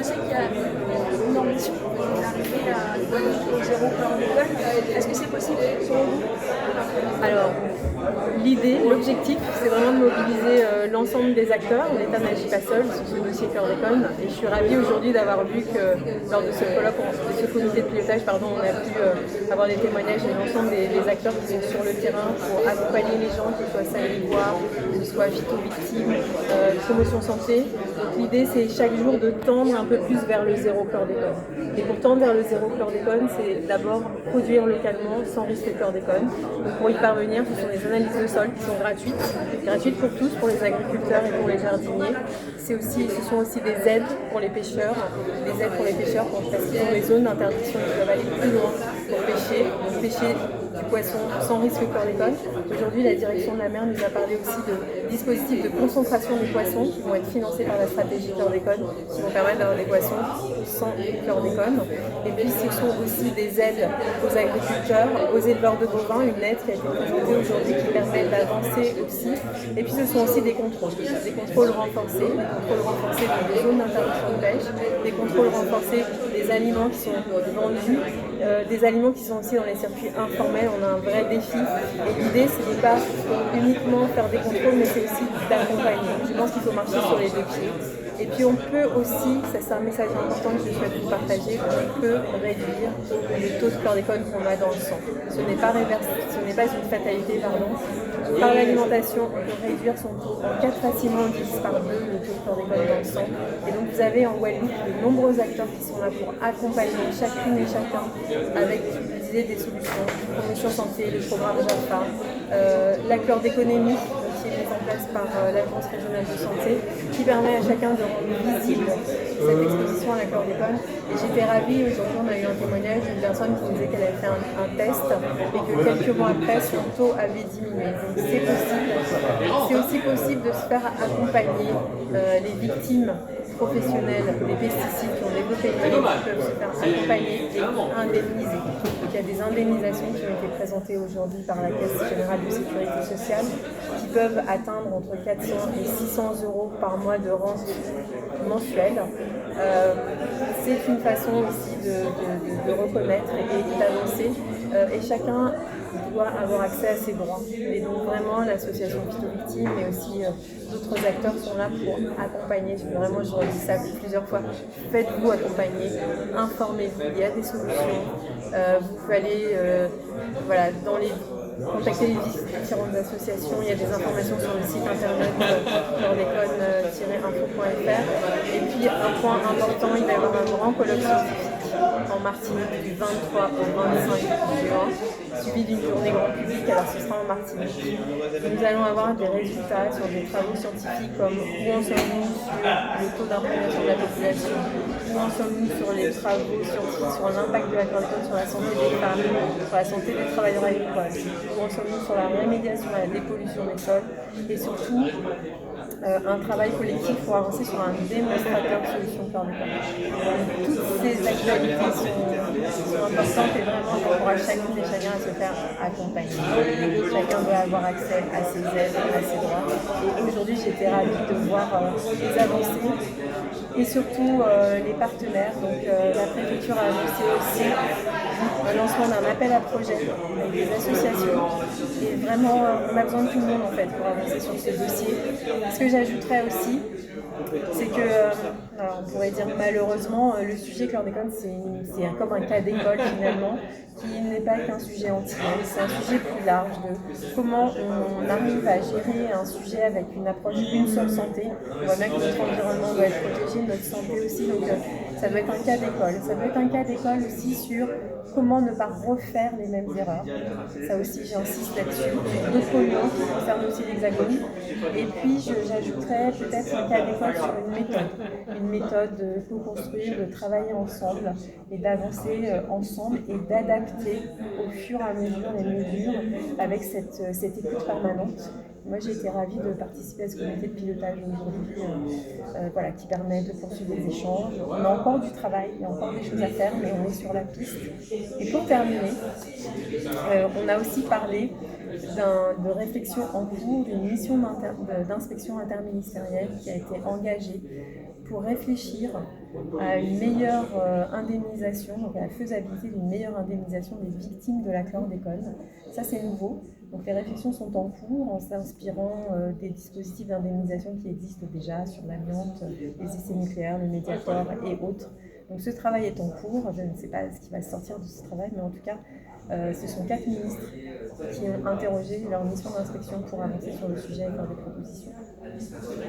je sais qu'il y a une ambition d'arriver à au zéro chlordécone. Est-ce que c'est possible selon vous? Alors, l'idée, l'objectif, c'est vraiment de mobiliser l'ensemble des acteurs. L'État n'agit pas seul sur ce dossier chlordécone. Et je suis ravie aujourd'hui d'avoir vu que lors de ce colloque, de ce comité de pilotage, on a pu avoir des témoignages de l'ensemble des acteurs qui sont sur le terrain pour accompagner les gens, que ce soit Salé-Loire, que ce soit phyto-victimes, promotion santé. Donc l'idée, c'est chaque jour de tendre un peu plus vers le zéro chlordécone. Et pour tendre vers le zéro chlordécone, c'est d'abord produire localement sans risque de chlordécone. Donc pour y parvenir, ce sont des analyses de sol qui sont gratuites pour tous, pour les agriculteurs et pour les jardiniers. Ce sont aussi des aides pour les pêcheurs, parce qu'ils ont des zones d'interdiction, ils doivent aller plus loin pour pêcher du poisson sans risque de chlordécone. Aujourd'hui, la direction de la mer nous a parlé aussi de dispositifs de concentration des poissons qui vont être financés par la stratégie chlordécone, qui vont permettre d'avoir des poissons sans chlordécone. Et puis, ce sont aussi des aides aux agriculteurs, aux éleveurs de bovins, une aide qui a été présentée aujourd'hui qui permet d'avancer aussi. Et puis, ce sont aussi des contrôles renforcés des zones d'interdiction de pêche, des contrôles renforcés des aliments qui sont vendus, des aliments qui sont aussi dans les circuits informels. On a un vrai défi. Et l'idée, c'est de ne pas uniquement faire des contrôles, mais c'est aussi d'accompagner. Je pense qu'il faut marcher sur les deux pieds. Et puis on peut aussi, ça c'est un message important que je souhaite vous partager, on peut réduire le taux de chlordécone qu'on a dans le sang. Ce n'est pas une fatalité, Par l'alimentation, on peut réduire son taux en 4 facilement, 10 par 2 le taux de chlordécone dans le sang. Et donc vous avez en Guadeloupe de nombreux acteurs qui sont là pour accompagner chacune et chacun avec, je vous disais, des solutions, promotion santé, le programme JAFA, la chlordéconémie, qui est mise en place par l'Agence régionale de santé, qui permet à chacun de rendre visible cette exposition à la chlordécone. Et j'étais ravie, aujourd'hui on a eu un témoignage d'une personne qui nous disait qu'elle avait fait un test et que quelques mois après, son taux avait diminué. Donc c'est possible. C'est aussi possible de se faire accompagner. Les victimes professionnelles des pesticides qui ont développé une maladie peuvent se faire accompagner et indemniser. Donc il y a des indemnisations qui ont été présentées aujourd'hui par la Caisse générale de sécurité sociale qui peuvent atteindre entre 400 et 600 euros par mois de rente mensuelle. C'est une façon aussi de reconnaître et d'avancer. Et chacun doit avoir accès à ses droits. Et donc vraiment, l'association Phyto-Victimes, mais aussi d'autres acteurs sont là pour accompagner. Vraiment, je redis ça plusieurs fois. Faites-vous accompagner, informez-vous, il y a des solutions. Vous pouvez aller contacter les différentes associations, il y a des informations sur le site internet chlordécone-info.fr. Et puis un point important, il va y avoir un grand colloque scientifique en Martinique du 23 au 25 juin, suivi d'une journée grand public, alors ce sera en Martinique. Nous allons avoir des résultats sur des travaux scientifiques comme où en sommes-nous sur le taux d'imprégnation de la population, où en sommes-nous sur les travaux scientifiques sur l'impact de la chlordécone sur la santé des femmes, sur la santé des travailleurs agricoles, où en sommes-nous sur la rémédiation à la dépollution des sols et surtout un travail collectif pour avancer sur un démonstrateur de solutions chlordécone. Toutes ces actualités sont importantes et vraiment j'encourage chacune et chacun à se faire accompagner. Chacun doit avoir accès à ses aides, à ses droits. Et aujourd'hui, j'étais ravie de voir les avancées et surtout les partenaires. Donc la préfecture a annoncé aussi le lancement d'un appel à projet avec des associations. Et vraiment, on a besoin de tout le monde en fait pour avancer sur ce dossier. Ce que j'ajouterais aussi, c'est que, on pourrait dire malheureusement, le sujet chlordécone, c'est comme un cas d'école finalement, qui n'est pas qu'un sujet entier. C'est un sujet plus large de comment on arrive à gérer un sujet avec une approche d'une seule santé. On voit bien que notre environnement doit être protégé, notre santé aussi, donc ça doit être un cas d'école. Ça doit être un cas d'école aussi sur comment ne pas refaire les mêmes erreurs. Ça aussi, j'insiste là-dessus. D'autres polluants qui concernent aussi l'Hexagone. Et puis, j'ajouterais peut-être un cas d'école sur une méthode de co-construire, de travailler ensemble et d'avancer ensemble et d'adapter au fur et à mesure les mesures avec cette écoute permanente. Moi, j'ai été ravie de participer à ce comité de pilotage aujourd'hui qui permet de poursuivre les échanges. On a encore du travail, il y a encore des choses à faire, mais on est sur la piste. Et pour terminer, on a aussi parlé de réflexion en cours, d'une mission d'inspection interministérielle qui a été engagée pour réfléchir à une meilleure indemnisation, donc à la faisabilité d'une meilleure indemnisation des victimes de la chlordécone. Ça, c'est nouveau. Donc les réflexions sont en cours en s'inspirant des dispositifs d'indemnisation qui existent déjà sur l'amiante, les essais nucléaires, le Mediator et autres. Donc ce travail est en cours. Je ne sais pas ce qui va sortir de ce travail, mais en tout cas, ce sont 4 ministres qui ont interrogé leur mission d'inspection pour avancer sur le sujet et faire des propositions.